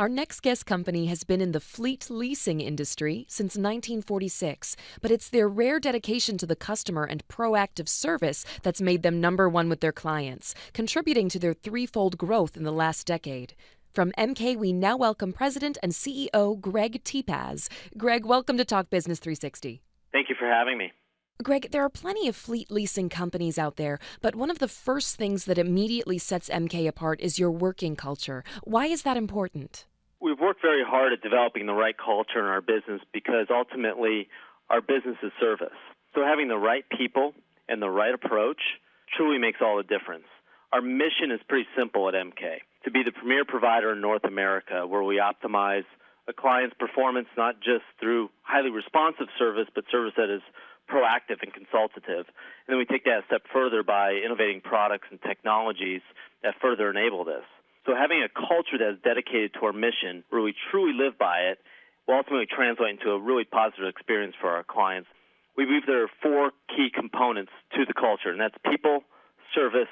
Our next guest company has been in the fleet leasing industry since 1946, but it's their rare dedication to the customer and proactive service that's made them number one with their clients, contributing to their threefold growth in the last decade. From EMKAY, we now welcome President and CEO Greg Tepaz. Greg, welcome to Talk Business 360. Thank you for having me. Greg, there are plenty of fleet leasing companies out there, but one of the first things that immediately sets EMKAY apart is your working culture. Why is that important? We've worked very hard at developing the right culture in our business because ultimately our business is service. So having the right people and the right approach truly makes all the difference. Our mission is pretty simple at EMKAY, to be the premier provider in North America where we optimize a client's performance not just through highly responsive service, but service that is proactive and consultative. And then we take that a step further by innovating products and technologies that further enable this. So having a culture that is dedicated to our mission, where we truly live by it, will ultimately translate into a really positive experience for our clients. We believe there are four key components to the culture, and that's people, service,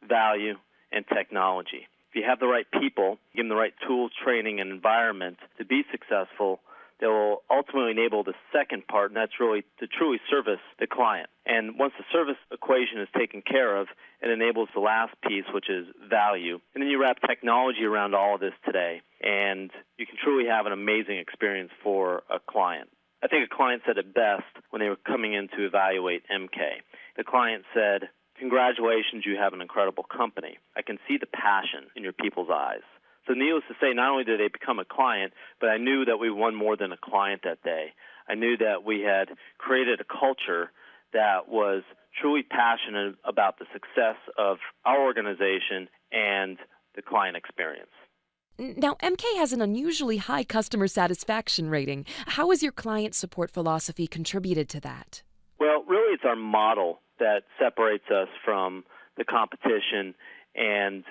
value, and technology. If you have the right people, give them the right tools, training, and environment to be successful, that will ultimately enable the second part, and that's really to truly service the client. And once the service equation is taken care of, it enables the last piece, which is value. And then you wrap technology around all of this today, and you can truly have an amazing experience for a client. I think a client said it best when they were coming in to evaluate EMKAY. The client said, "Congratulations, you have an incredible company. I can see the passion in your people's eyes." So needless to say, not only did they become a client, but I knew that we won more than a client that day. I knew that we had created a culture that was truly passionate about the success of our organization and the client experience. Now, EMKAY has an unusually high customer satisfaction rating. How has your client support philosophy contributed to that? Well, really it's our model that separates us from the competition, and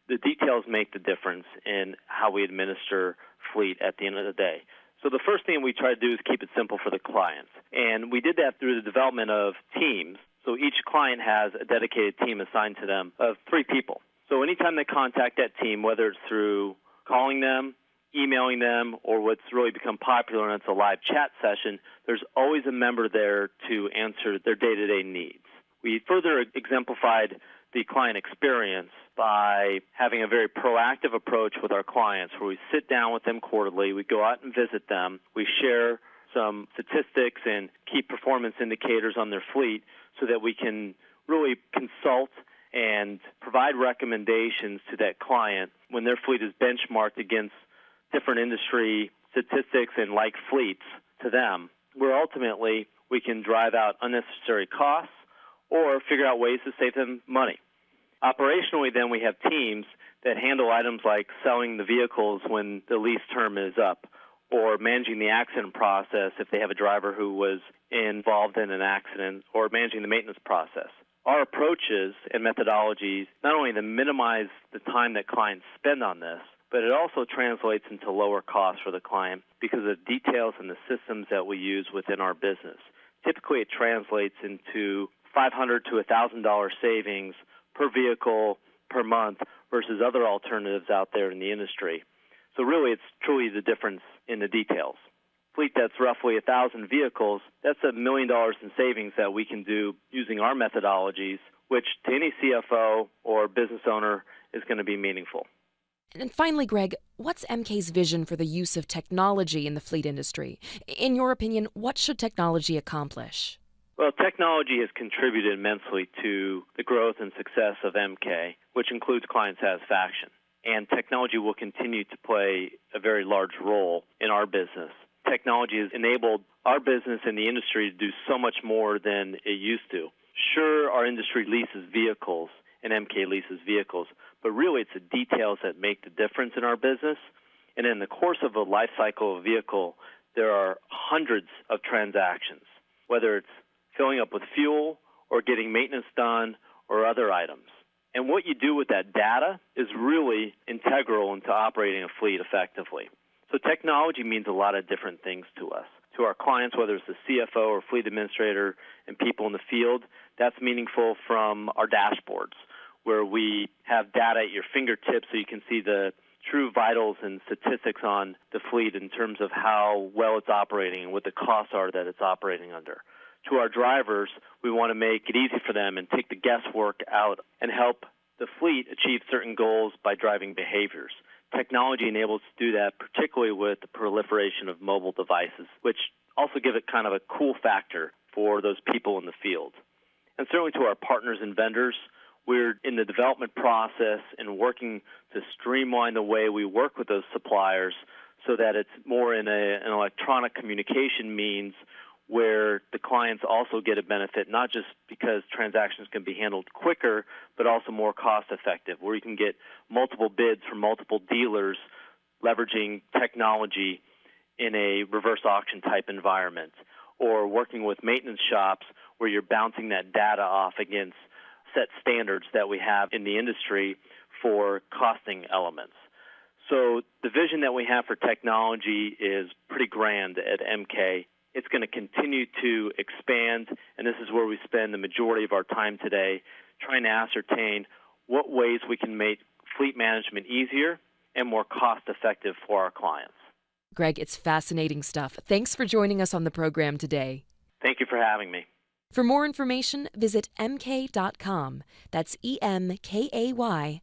the details make the difference in how we administer fleet at the end of the day. So the first thing we try to do is keep it simple for the clients. And we did that through the development of teams. So each client has a dedicated team assigned to them of 3 people. So anytime they contact that team, whether it's through calling them, emailing them, or what's really become popular, and it's a live chat session, there's always a member there to answer their day-to-day needs. We further exemplified the client experience by having a very proactive approach with our clients where we sit down with them quarterly, we go out and visit them, we share some statistics and key performance indicators on their fleet so that we can really consult and provide recommendations to that client when their fleet is benchmarked against different industry statistics and like fleets to them, where ultimately we can drive out unnecessary costs or figure out ways to save them money. Operationally, then, we have teams that handle items like selling the vehicles when the lease term is up, or managing the accident process if they have a driver who was involved in an accident, or managing the maintenance process. Our approaches and methodologies not only to minimize the time that clients spend on this, but it also translates into lower costs for the client because of the details and the systems that we use within our business. Typically, it translates into $500 to $1,000 savings per vehicle per month versus other alternatives out there in the industry. So really, it's truly the difference in the details. Fleet that's roughly 1,000 vehicles, that's $1 million in savings that we can do using our methodologies, which to any CFO or business owner is going to be meaningful. And finally, Greg, what's EMKAY's vision for the use of technology in the fleet industry? In your opinion, what should technology accomplish? Well, technology has contributed immensely to the growth and success of EMKAY, which includes client satisfaction. And technology will continue to play a very large role in our business. Technology has enabled our business and the industry to do so much more than it used to. Sure, our industry leases vehicles, and EMKAY leases vehicles, but really it's the details that make the difference in our business. And in the course of a life cycle of a vehicle, there are hundreds of transactions, whether it's filling up with fuel or getting maintenance done or other items. And what you do with that data is really integral into operating a fleet effectively. So technology means a lot of different things to us. To our clients, whether it's the CFO or fleet administrator and people in the field, that's meaningful from our dashboards, where we have data at your fingertips so you can see the true vitals and statistics on the fleet in terms of how well it's operating and what the costs are that it's operating under. To our drivers, we want to make it easy for them and take the guesswork out and help the fleet achieve certain goals by driving behaviors. Technology enables us to do that, particularly with the proliferation of mobile devices, which also give it kind of a cool factor for those people in the field. And certainly to our partners and vendors, we're in the development process and working to streamline the way we work with those suppliers so that it's more in an electronic communication means where the clients also get a benefit, not just because transactions can be handled quicker, but also more cost-effective, where you can get multiple bids from multiple dealers leveraging technology in a reverse auction type environment, or working with maintenance shops where you're bouncing that data off against set standards that we have in the industry for costing elements. So the vision that we have for technology is pretty grand at EMKAY. It's going to continue to expand, and this is where we spend the majority of our time today, trying to ascertain what ways we can make fleet management easier and more cost-effective for our clients. Greg, it's fascinating stuff. Thanks for joining us on the program today. Thank you for having me. For more information, visit emkay.com. That's EMKAY.com.